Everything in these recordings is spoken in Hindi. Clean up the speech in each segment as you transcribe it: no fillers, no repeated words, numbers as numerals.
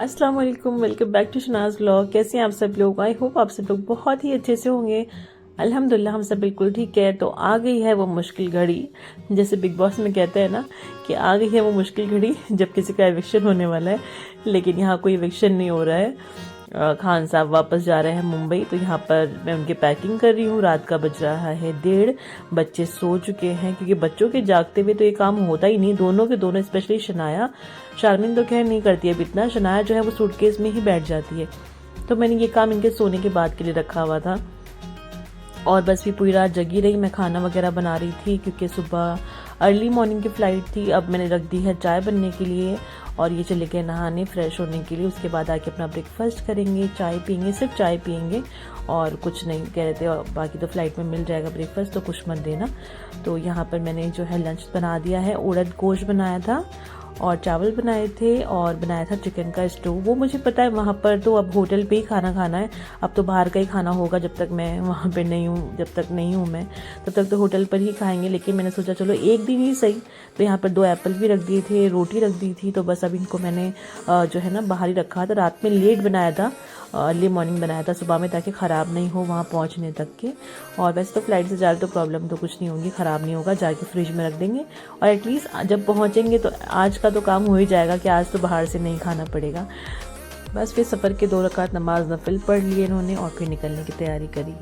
अस्सलाम वालेकुम, welcome back to Shanaz vlog. कैसे हैं आप सब लोग? आई होप आप सब लोग बहुत ही अच्छे से होंगे। अल्हम्दुलिल्लाह हम सब बिल्कुल ठीक है। तो आ गई है वो मुश्किल घड़ी, जैसे बिग बॉस में कहते हैं ना कि आ गई है वो मुश्किल घड़ी जब किसी का एविक्शन होने वाला है, लेकिन यहाँ कोई एविक्शन नहीं हो रहा है। खान साहब वापस जा रहे हैं मुंबई, तो यहाँ पर मैं उनकी पैकिंग कर रही हूँ। रात का बज रहा है 1:30, बच्चे सो चुके हैं क्योंकि बच्चों के जागते हुए तो ये काम होता ही नहीं। दोनों के दोनों, स्पेशली शनाया, शारमिन तो खैर नहीं करती है इतना, शनाया जो है वो सूटकेस में ही बैठ जाती है। तो मैंने ये काम इनके सोने के बाद के लिए रखा हुआ था और बस भी पूरी रात जगी रही। मैं खाना वगैरह बना रही थी क्योंकि सुबह अर्ली मॉर्निंग की फ़्लाइट थी। अब मैंने रख दी है चाय बनने के लिए और ये चले गए नहाने फ्रेश होने के लिए। उसके बाद आके अपना ब्रेकफास्ट करेंगे, चाय पियेंगे, सिर्फ चाय पियेंगे और कुछ नहीं। कह रहे थे और बाकी तो फ्लाइट में मिल जाएगा ब्रेकफास्ट, तो कुछ मत देना। तो यहाँ पर मैंने जो है लंच बना दिया है। उड़द गोश्त बनाया था और चावल बनाए थे और बनाया था चिकन का स्टू। वो मुझे पता है वहाँ पर तो अब होटल पे ही खाना खाना है, अब तो बाहर का ही खाना होगा। जब तक मैं वहाँ पे नहीं हूँ, जब तक नहीं हूँ मैं, तब तक तो होटल पर ही खाएंगे। लेकिन मैंने सोचा चलो एक दिन ही सही। तो यहाँ पर 2 एप्पल भी रख दिए थे, रोटी रख दी थी। तो बस अब इनको मैंने जो है ना बाहर ही रखा था। रात में लेट बनाया था, अर्ली मॉर्निंग बनाया था सुबह में, ताकि ख़राब नहीं हो वहाँ पहुँचने तक के। और वैसे तो फ्लाइट से जा रहे तो प्रॉब्लम तो कुछ नहीं होगी, ख़राब नहीं होगा, जाके फ्रिज में रख देंगे। और एटलीस्ट जब पहुँचेंगे तो आज का तो काम हो ही जाएगा कि आज तो बाहर से नहीं खाना पड़ेगा। बस फिर सफ़र के 2 रकात नमाज नफिल पढ़ लिए इन्होंने और फिर निकलने की तैयारी करी।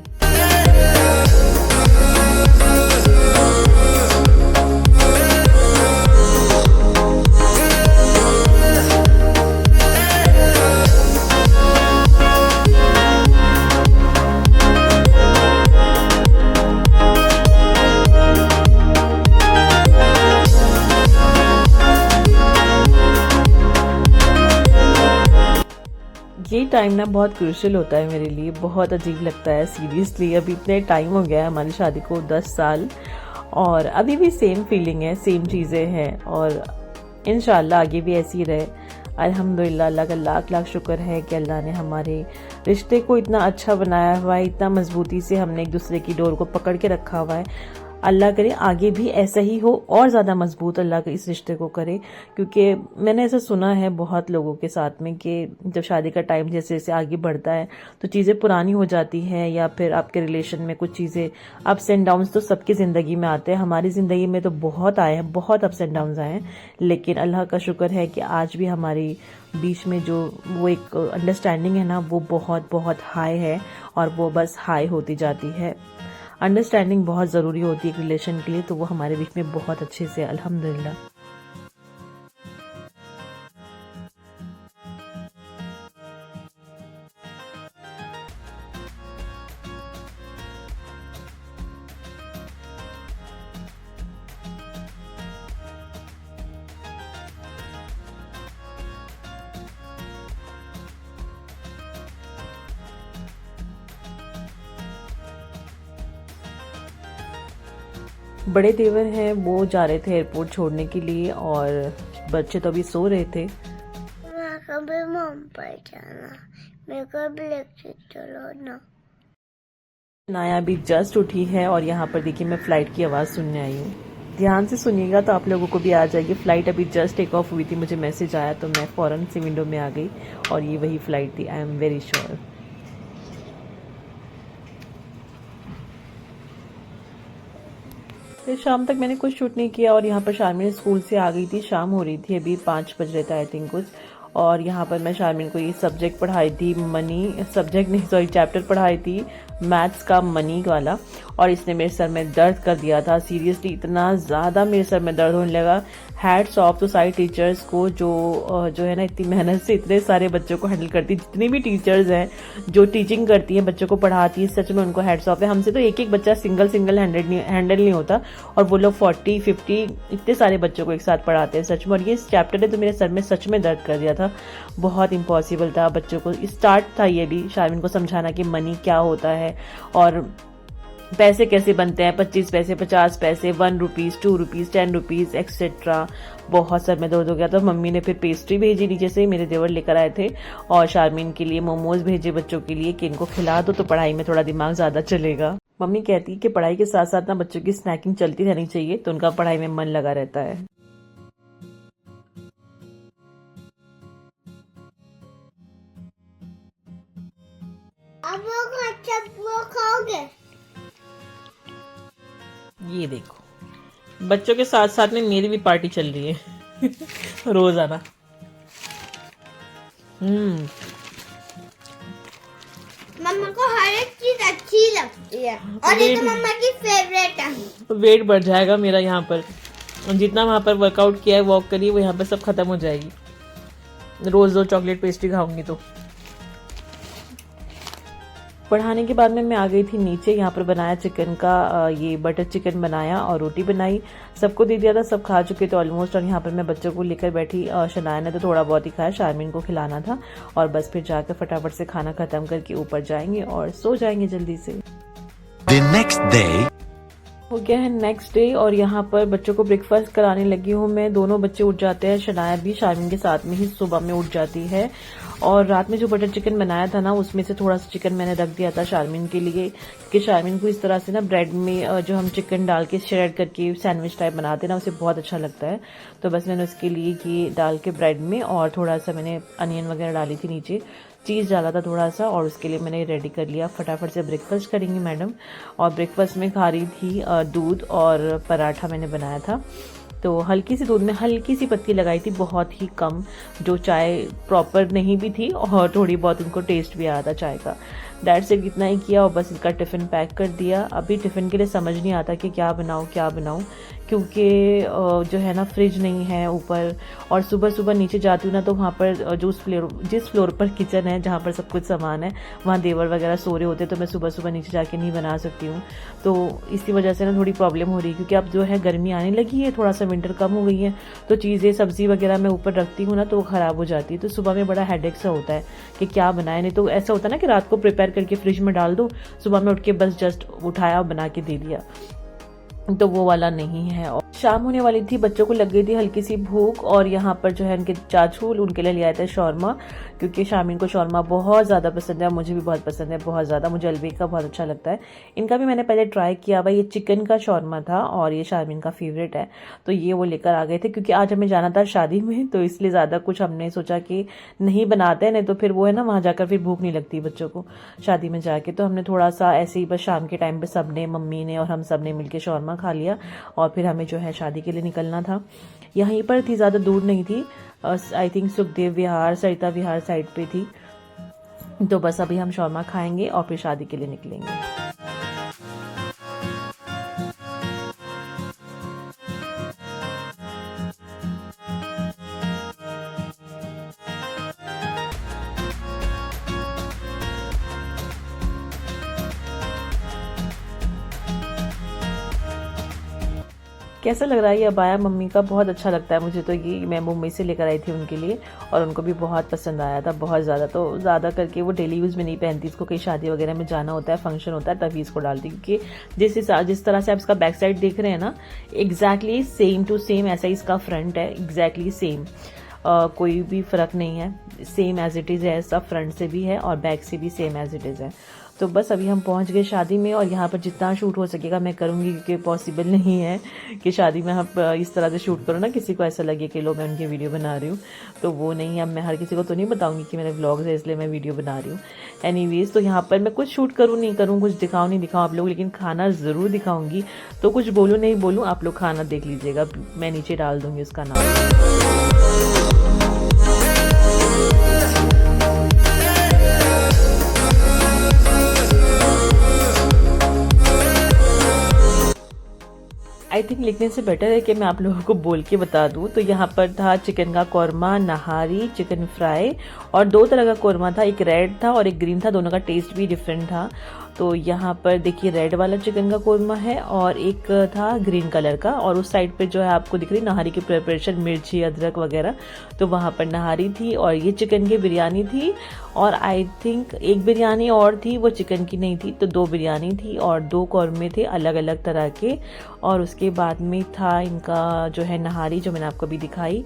ये टाइम ना बहुत क्रूशियल होता है मेरे लिए, बहुत अजीब लगता है सीरियसली। अभी इतने टाइम हो गया है हमारी शादी को, 10 साल, और अभी भी सेम फीलिंग है, सेम चीज़ें हैं और इंशाल्लाह आगे भी ऐसी ही रहे। अल्हम्दुलिल्लाह, अल्लाह का लाख लाख शुक्र है कि अल्लाह ने हमारे रिश्ते को इतना अच्छा बनाया हुआ है, इतना मजबूती से हमने एक दूसरे की डोर को पकड़ के रखा हुआ है। अल्लाह करे आगे भी ऐसा ही हो और ज़्यादा मजबूत अल्लाह के इस रिश्ते को करे। क्योंकि मैंने ऐसा सुना है बहुत लोगों के साथ में कि जब शादी का टाइम जैसे जैसे आगे बढ़ता है तो चीज़ें पुरानी हो जाती हैं, या फिर आपके रिलेशन में कुछ चीज़ें, अप्स एंड डाउन्स तो सबकी ज़िंदगी में आते हैं। हमारी ज़िंदगी में तो बहुत आए हैं, बहुत अप्स एंड डाउन्स आए हैं, लेकिन अल्लाह का शुक्र है कि आज भी हमारी बीच में जो वो एक अंडरस्टैंडिंग है ना, वो बहुत बहुत हाई है और वो बस हाई होती जाती है। अंडरस्टैंडिंग बहुत ज़रूरी होती है एक रिलेशन के लिए, तो वो हमारे बीच में बहुत अच्छे से अल्हम्दुलिल्लाह। बड़े देवर हैं, वो जा रहे थे एयरपोर्ट छोड़ने के लिए और बच्चे तो अभी सो रहे थे। कभी मम पर जाना, मेरे को भी लेके चलो ना। नाया अभी जस्ट उठी है और यहाँ पर देखिए मैं फ़्लाइट की आवाज़ सुनने आई हूँ। ध्यान से सुनिएगा तो आप लोगों को भी आ जाएगी। फ़्लाइट अभी जस्ट टेक ऑफ हुई थी, मुझे मैसेज आया तो मैं फ़ौरन से विंडो में आ गई और ये वही फ़्लाइट थी, आई एम वेरी श्योर। फिर शाम तक मैंने कुछ शूट नहीं किया और यहाँ पर शारमिन स्कूल से आ गई थी, शाम हो रही थी, अभी 5 बज रहे थे आई थिंक कुछ। और यहाँ पर मैं शारमिन को ये सब्जेक्ट पढ़ाई थी, मनी सब्जेक्ट नहीं सॉरी चैप्टर पढ़ाई थी मैथ्स का, मनी वाला। और इसने मेरे सर में दर्द कर दिया था, सीरियसली इतना ज़्यादा मेरे सर में दर्द होने लगा। हैट्स ऑफ टू सारी टीचर्स को जो है ना इतनी मेहनत से इतने सारे बच्चों को हैंडल करती, जितनी भी टीचर्स हैं जो टीचिंग करती हैं, बच्चों को पढ़ाती है, सच में उनको हैट्स ऑफ है। हमसे तो एक एक बच्चा सिंगल हैंडल नहीं होता और वो लोग 40-50 इतने सारे बच्चों को एक साथ पढ़ाते हैं सच में। और ये चैप्टर ने तो मेरे सर में सच में दर्द कर दिया था, बहुत इम्पॉसिबल था बच्चों को। स्टार्ट था ये भी शारमिन को समझाना कि मनी क्या होता है और पैसे कैसे बनते हैं, 25 पैसे, 50 पैसे, 1 रुपीज़, 2 रुपीज़, 10 रुपीज़ एक्सेट्रा। बहुत सर में दर्द हो गया था। मम्मी ने फिर पेस्ट्री भेजी नीचे से, मेरे देवर लेकर आए थे, और शारमिन के लिए मोमोज भेजे बच्चों के लिए कि इनको खिला दो तो पढ़ाई में थोड़ा दिमाग ज़्यादा चलेगा। मम्मी कहती है कि पढ़ाई के साथ साथ ना बच्चों की स्नैकिंग चलती रहनी चाहिए, तो उनका पढ़ाई में मन लगा रहता है। आप लोग अच्छा वो खाओगे? ये देखो, बच्चों के साथ साथ में मेरी भी पार्टी चल रही है रोजाना। मम्मा को हर एक चीज अच्छी लगती है और ये तो मम्मा की फेवरेट है। वेट बढ़ जाएगा मेरा यहाँ पर, जितना वहाँ पर वर्कआउट किया है, वॉक करी, वो यहाँ पर सब खत्म हो जाएगी। रोज रोज चॉकलेट पेस्ट्री खाऊंगी तो। पढ़ाने के बाद में मैं आ गई थी नीचे। यहाँ पर बनाया चिकन का, ये बटर चिकन बनाया और रोटी बनाई, सबको दे दिया था, सब खा चुके थे ऑलमोस्ट। और यहाँ पर मैं बच्चों को लेकर बैठी। शनाया ने तो थोड़ा बहुत ही खाया, शारमीन को खिलाना था। और बस फिर जाकर फटाफट से खाना खत्म करके ऊपर जाएंगे और सो जाएंगे जल्दी से। The next day. हो गया है नेक्स्ट डे और यहाँ पर बच्चों को ब्रेकफास्ट कराने लगी हूँ मैं। दोनों बच्चे उठ जाते हैं, शनाया भी शारमीन के साथ में ही सुबह में उठ जाती है। और रात में जो बटर चिकन बनाया था ना, उसमें से थोड़ा सा चिकन मैंने रख दिया था शारमीन के लिए, क्योंकि शारमीन को इस तरह से ना ब्रेड में जो हम चिकन डाल के श्रेड करके सैंडविच टाइप बनाते हैं ना, उसे बहुत अच्छा लगता है। तो बस मैंने उसके लिए ये डाल के ब्रेड में, और थोड़ा सा मैंने अनियन वगैरह डाली थी, नीचे चीज़ डाला था थोड़ा सा, और उसके लिए मैंने रेडी कर लिया। फटाफट से ब्रेकफास्ट करेंगी मैडम। और ब्रेकफास्ट में खा रही थी दूध और पराठा मैंने बनाया था। तो हल्की सी दूध में हल्की सी पत्ती लगाई थी, बहुत ही कम, जो चाय प्रॉपर नहीं भी थी और थोड़ी बहुत उनको टेस्ट भी आया था चाय का। दैट से इतना ही किया और बस इनका टिफ़िन पैक कर दिया। अभी टिफ़िन के लिए समझ नहीं आता कि क्या बनाऊँ, क्योंकि जो है ना फ्रिज नहीं है ऊपर, और सुबह सुबह नीचे जाती हूँ ना, तो वहाँ पर जिस फ्लोर पर किचन है, जहाँ पर सब कुछ सामान है, वहाँ देवर वगैरह सो रहे होते, तो मैं सुबह सुबह नीचे जाके नहीं बना सकती हूँ। तो इसी वजह से ना थोड़ी प्रॉब्लम हो रही है, क्योंकि अब जो है गर्मी आने लगी है, थोड़ा सा विंटर कम हो गई है, तो चीज़ें सब्जी वगैरह मैं ऊपर रखती हूँ ना, तो वो ख़राब हो जाती है। तो सुबह में बड़ा हेडेक सा होता है कि क्या बनाए। नहीं तो ऐसा होता है ना कि रात को प्रिपेयर करके फ्रिज में डाल दो, सुबह में उठ के बस जस्ट उठाया और बना के दे दिया, तो वो वाला नहीं है। और शाम होने वाली थी, बच्चों को लग गई थी हल्की सी भूख, और यहाँ पर जो है उनके चाचू उनके लिए ले आए थे शौरमा, क्योंकि शामीन को शौरमा बहुत ज़्यादा पसंद है, मुझे भी बहुत पसंद है, बहुत ज़्यादा। मुझे अलबेक का बहुत अच्छा लगता है। इनका भी मैंने पहले ट्राई किया भाई, ये चिकन का शौरमा था और ये शामीन का फेवरेट है, तो ये वो लेकर आ गए थे। क्योंकि आज हमें जाना था शादी में, तो इसलिए ज़्यादा कुछ हमने सोचा कि नहीं बनाते हैं, नहीं तो फिर वो है ना, वहाँ जाकर फिर भूख नहीं लगती बच्चों को शादी में जाके। तो हमने थोड़ा सा ऐसे ही बस शाम के टाइम पर सबने, मम्मी ने और हम सब ने मिलकर शौरमा खा लिया, और फिर हमें जो है शादी के लिए निकलना था। यहीं पर थी, ज़्यादा दूर नहीं थी, I think Sukhdev Vihar, Sarita Vihar side पे थी। तो बस अभी हम शौरमा खाएंगे और फिर शादी के लिए निकलेंगे। कैसा लग रहा है ये अबाया? मम्मी का बहुत अच्छा लगता है मुझे, तो ये मैं मुंबई से लेकर आई थी उनके लिए, और उनको भी बहुत पसंद आया था, बहुत ज़्यादा। तो ज़्यादा करके वो डेली यूज़ में नहीं पहनती, इसको कहीं शादी वगैरह में जाना होता है, फंक्शन होता है, तभी इसको डालती। क्योंकि जिस तरह से आप इसका बैक साइड देख रहे हैं ना, एग्जैक्टली सेम टू सेम ऐसा ही इसका फ्रंट है, एग्जैक्टली सेम, कोई भी फ़र्क नहीं है, सेम एज इट इज़ है, सब फ्रंट से भी है और बैक से भी सेम एज इट इज़ है। तो बस अभी हम पहुंच गए शादी में, और यहाँ पर जितना शूट हो सकेगा मैं करूँगी, क्योंकि पॉसिबल नहीं है कि शादी में हम इस तरह से शूट करो ना, किसी को ऐसा लगे कि लो मैं उनकी वीडियो बना रही हूँ, तो वो नहीं। अब मैं हर किसी को तो नहीं बताऊँगी कि मेरे व्लॉग्स है इसलिए मैं वीडियो बना रही हूँ। एनीवेज, तो यहाँ पर मैं कुछ शूट करूँ नहीं करूँ, कुछ दिखाऊँ नहीं दिखाऊँ आप लोग, लेकिन खाना ज़रूर दिखाऊँगी। तो कुछ बोलूँ नहीं बोलूँ, आप लोग खाना देख लीजिएगा, मैं नीचे डाल दूँगी उसका नाम। आई थिंक लिखने से बेटर है कि मैं आप लोगों को बोल के बता दूं। तो यहाँ पर था चिकन का कौरमा, नहारी, चिकन फ्राई, और दो तरह का कौरमा था, एक रेड था और एक ग्रीन था, दोनों का टेस्ट भी डिफरेंट था। तो यहाँ पर देखिए रेड वाला चिकन का कौरमा है और एक था ग्रीन कलर का, और उस साइड पे जो है आपको दिख रही नहारी की प्रिपरेशन, मिर्ची, अदरक वगैरह, तो वहाँ पर नहारी थी। और ये चिकन की बिरयानी थी, और आई थिंक एक बिरयानी और थी, वो चिकन की नहीं थी, तो दो बिरयानी थी और दो कौरमे थे अलग अलग तरह के। और उसके बाद में था इनका जो है नहारी, जो मैंने आपको अभी दिखाई।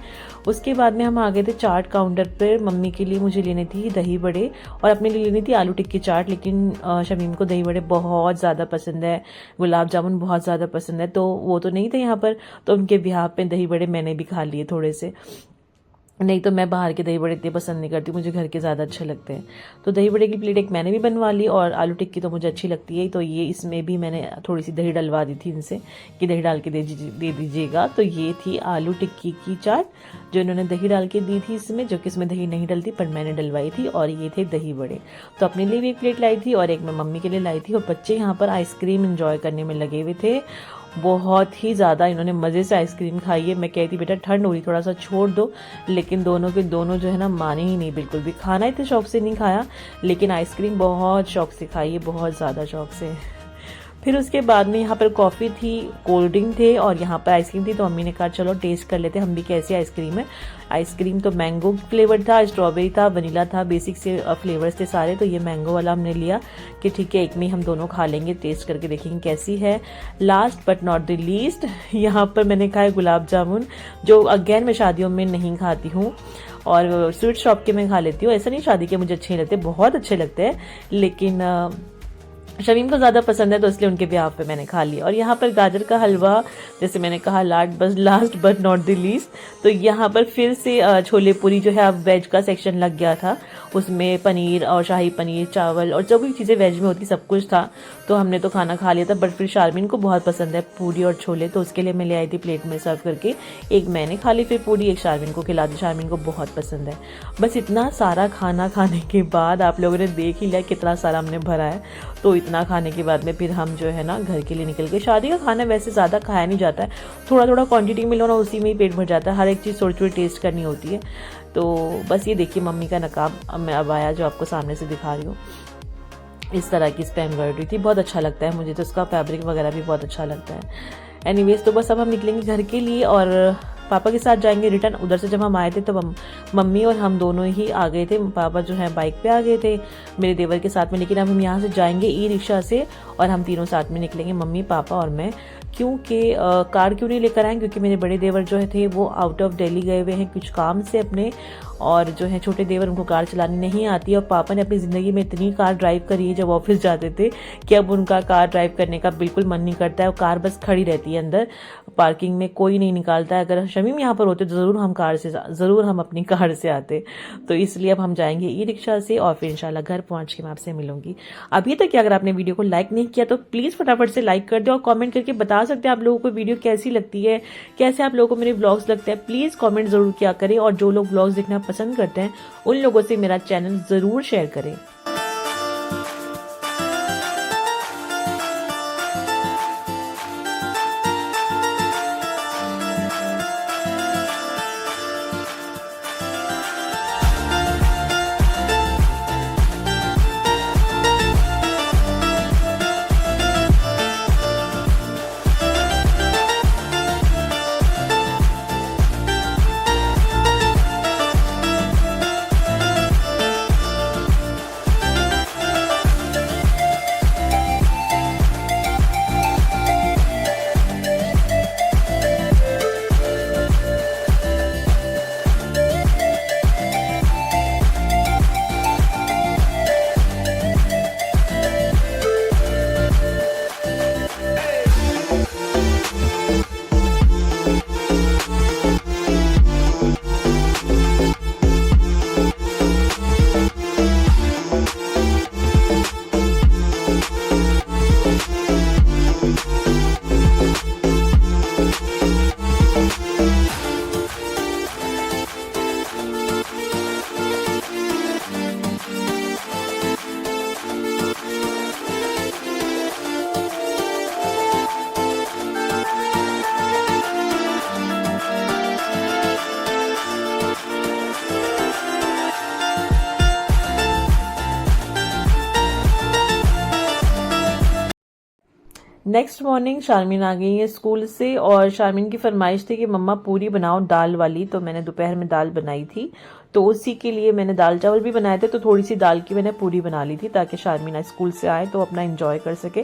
उसके बाद में हम आ गए थे चाट काउंटर पर। मम्मी के लिए मुझे लेने थी दही बड़े, और अपने लिए लेनी थी आलू टिक्की चाट, लेकिन शमीम को दही बड़े बहुत ज़्यादा पसंद है, गुलाब जामुन बहुत ज़्यादा पसंद है, तो वो तो नहीं थे यहाँ पर, तो उनके ब्याह पे दही बड़े मैंने भी खा लिए थोड़े से। नहीं तो मैं बाहर के दही बड़े इतने पसंद नहीं करती, मुझे घर के ज़्यादा अच्छे लगते हैं। तो दही बड़े की प्लेट एक मैंने भी बनवा ली, और आलू टिक्की तो मुझे अच्छी लगती है, तो ये इसमें भी मैंने थोड़ी सी दही डलवा दी थी इनसे कि दही डाल के दे दीजिएगा। तो ये थी आलू टिक्की की चाट जो इन्होंने दही डाल के दी थी इसमें, जो कि इसमें दही नहीं डलती पर मैंने डलवाई थी। और ये थे दही बड़े, तो अपने लिए भी एक प्लेट लाई थी और एक मैं मम्मी के लिए लाई थी। और बच्चे यहाँ पर आइसक्रीम इंजॉय करने में लगे हुए थे, बहुत ही ज़्यादा इन्होंने मज़े से आइसक्रीम खाई है। मैं कहती बेटा ठंड हो रही, थोड़ा सा छोड़ दो, लेकिन दोनों के दोनों जो है ना माने ही नहीं बिल्कुल भी। खाना इतने शौक से नहीं खाया, लेकिन आइसक्रीम बहुत शौक से खाई है, बहुत ज़्यादा शौक से। फिर उसके बाद में यहाँ पर कॉफ़ी थी, कोल्ड ड्रिंक थे और यहाँ पर आइसक्रीम थी। तो मम्मी ने कहा चलो टेस्ट कर लेते हैं हम भी कैसी आइसक्रीम है। आइसक्रीम तो मैंगो फ्लेवर था, स्ट्रॉबेरी था, वनीला था, बेसिक से फ्लेवर्स थे सारे। तो ये मैंगो वाला हमने लिया कि ठीक है एक में हम दोनों खा लेंगे, टेस्ट करके देखेंगे कैसी है। Last but not the least, यहाँ पर मैंने खाए गुलाब जामुन, जो अगेन मैं शादियों में नहीं खाती हूँ और स्वीट शॉप के मैं खा लेती हूँ। ऐसा नहीं शादी के मुझे अच्छे नहीं लगते, बहुत अच्छे लगते हैं, लेकिन शमीम को ज़्यादा पसंद है तो इसलिए उनके ब्याह पे मैंने खा लिया। और यहाँ पर गाजर का हलवा, जैसे मैंने कहा last but not the least, तो यहाँ पर फिर से छोले पूरी जो है अब वेज का सेक्शन लग गया था, उसमें पनीर और शाही पनीर, चावल और जो भी चीज़ें वेज में होती सब कुछ था। तो हमने तो खाना खा लिया था, बट फिर शारमीन को बहुत पसंद है पूरी और छोले, तो उसके लिए मैं ले आई थी प्लेट में सर्व करके। एक मैंने खा ली फिर पूरी, एक शारमीन को खिला दी, शारमीन को बहुत पसंद है। बस इतना सारा खाना खाने के बाद आप लोगों ने देख ही लिया कितना सारा हमने भरा है। तो इतना खाने के बाद में फिर हम जो है ना घर के लिए निकल गए। शादी का खाना वैसे ज़्यादा खाया नहीं जाता है, थोड़ा थोड़ा क्वांटिटी में लो ना, उसी में ही पेट भर जाता है। हर एक चीज़ थोड़ी थोड़ी टेस्ट करनी होती है। तो बस ये देखिए मम्मी का नकाब मैं अब आया जो आपको सामने से दिखा रही हूँ, इस तरह की इस पर एम्ब्रॉयडरी थी, बहुत अच्छा लगता है मुझे तो, इसका फैब्रिक वगैरह भी बहुत अच्छा लगता है। एनीवेज तो बस अब हम निकलेंगे घर के लिए और पापा के साथ जाएंगे रिटर्न। उधर से जब हम आए थे तो मम्मी और हम दोनों ही आ गए थे, पापा जो है बाइक पे आ गए थे मेरे देवर के साथ में, लेकिन अब हम यहाँ से जाएंगे ई रिक्शा से और हम तीनों साथ में निकलेंगे, मम्मी पापा और मैं। क्योंकि कार क्यों नहीं लेकर आए, क्योंकि मेरे बड़े देवर जो थे वो आउट ऑफ दिल्ली गए हुए हैं कुछ काम से अपने, और जो है छोटे देवर उनको कार चलानी नहीं आती। और पापा ने अपनी ज़िंदगी में इतनी कार ड्राइव करी है जब ऑफिस जाते थे कि अब उनका कार ड्राइव करने का बिल्कुल मन नहीं करता है। कार बस खड़ी रहती है अंदर पार्किंग में, कोई नहीं निकालता है। अगर शमीम यहाँ पर होते तो ज़रूर हम अपनी कार से आते। तो इसलिए अब हम जाएंगे ई रिक्शा से और फिर इंशाल्लाह घर पहुँच के मैं आपसे मिलूंगी। अभी तक अगर आपने वीडियो को लाइक नहीं किया तो प्लीज़ फटाफट से लाइक कर दो और कॉमेंट करके बता सकते हैं आप लोगों को वीडियो कैसी लगती है, कैसे आप लोगों को मेरे ब्लॉग्स लगते हैं। प्लीज़ कॉमेंट ज़रूर किया करें और जो लोग ब्लॉग्स देखना पसंद करते हैं उन लोगों से मेरा चैनल ज़रूर शेयर करें। नेक्स्ट मॉर्निंग शारमीन आ गई है स्कूल से और शारमीन की फरमाइश थी कि मम्मा पूरी बनाओ दाल वाली, तो मैंने दोपहर में दाल बनाई थी, तो उसी के लिए मैंने दाल चावल भी बनाए थे, तो थोड़ी सी दाल की मैंने पूरी बना ली थी ताकि शारमीन स्कूल से आए तो अपना एंजॉय कर सके।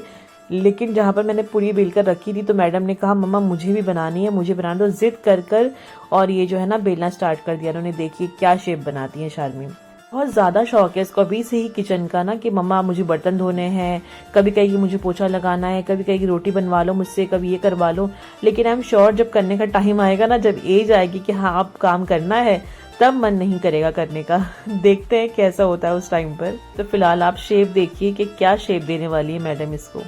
लेकिन जहाँ पर मैंने पूरी बेल कर रखी थी तो मैडम ने कहा मम्मा मुझे भी बनानी है, मुझे बनाना, तो जिद कर और ये जो है ना बेलना स्टार्ट कर दिया उन्होंने। देखिए क्या शेप बनाती है शारमीन, बहुत ज़्यादा शौक है इसको अभी से ही किचन का ना, कि मम्मा मुझे बर्तन धोने हैं, कभी कहेगी मुझे पोछा लगाना है, कभी कहेगी रोटी बनवा लो मुझसे, कभी ये करवा लो। लेकिन आई एम श्योर जब करने का टाइम आएगा ना, जब एज आएगी कि हाँ अब काम करना है, तब मन नहीं करेगा करने का। देखते हैं कैसा होता है उस टाइम पर। तो फिलहाल आप शेप देखिए कि क्या शेप देने वाली है मैडम इसको।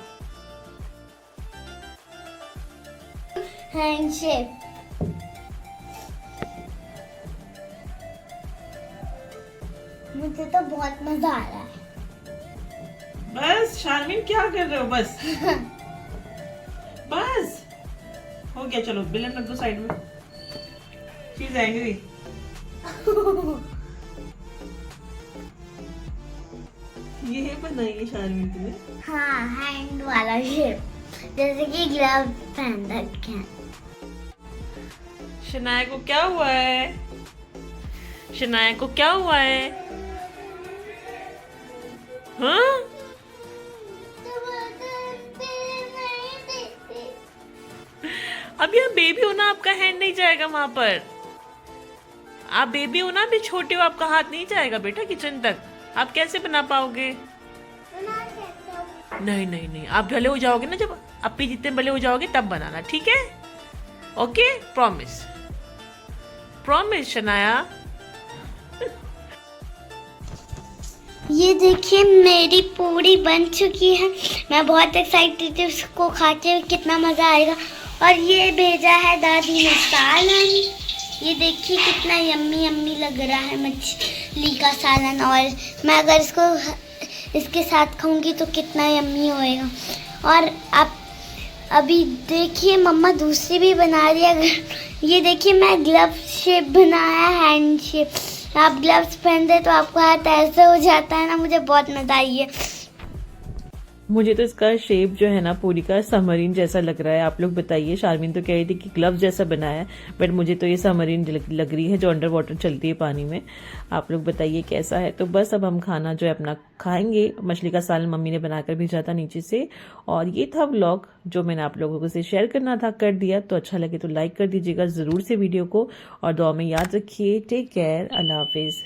Hand shape. मुझे तो बहुत मजा आ रहा है। बस शारमीन क्या कर रहे हो? बस बस हो गया, चलो बेलन रख दो साइड में। She is angry. ये बनाइए शारमीन तुमने। हाँ, हैंड वाला शेप, जैसे कि ग्लव पहन रखे हैं। शनाया को क्या हुआ है? शनाया को क्या हुआ है? हाँ? अब यहाँ बेबी हो ना, आपका हैंड नहीं जाएगा वहां पर। आप बेबी हो ना, अभी छोटे हो, आपका हाथ नहीं जाएगा बेटा किचन तक। आप कैसे बना पाओगे? नहीं नहीं नहीं, आप भले हो जाओगे ना, जब अपी जितने बड़े हो जाओगे तब बनाना, ठीक है? Okay, promise promise Shanaya. ये देखिए मेरी पूरी बन चुकी है। मैं बहुत एक्साइटेड हूँ उसको खाते हुए, कितना मज़ा आएगा। और ये भेजा है दादी ने सालन। ये देखिए कितना यम्मी यम्मी लग रहा है मछली का सालन। और मैं अगर इसको इसके साथ खाऊंगी तो कितना यम्मी होएगा। और आप अभी देखिए मम्मा दूसरी भी बना रही है। ये देखिए मैं ग्लव शेप बनाया, हैंड शेप। आप ग्लव्स पहनते तो आपका हाथ ऐसे हो जाता है ना। मुझे बहुत मजा आई है। मुझे तो इसका शेप जो है ना पूरी का सबमरीन जैसा लग रहा है। आप लोग बताइए। शारमीन तो कह रही थी कि ग्लव्स जैसा बनाया है, बट मुझे तो ये सबमरीन लग रही है जो अंडर वाटर चलती है पानी में। आप लोग बताइए कैसा है। तो बस अब हम खाना जो है अपना खाएंगे। मछली का सालन मम्मी ने बनाकर भेजा था नीचे से। और ये था व्लॉग जो मैंने आप लोगों से शेयर करना था, कर दिया। तो अच्छा लगे तो लाइक कर दीजिएगा जरूर से वीडियो को, और दुआ में याद रखिए। टेक केयर, अल्लाह हाफिज।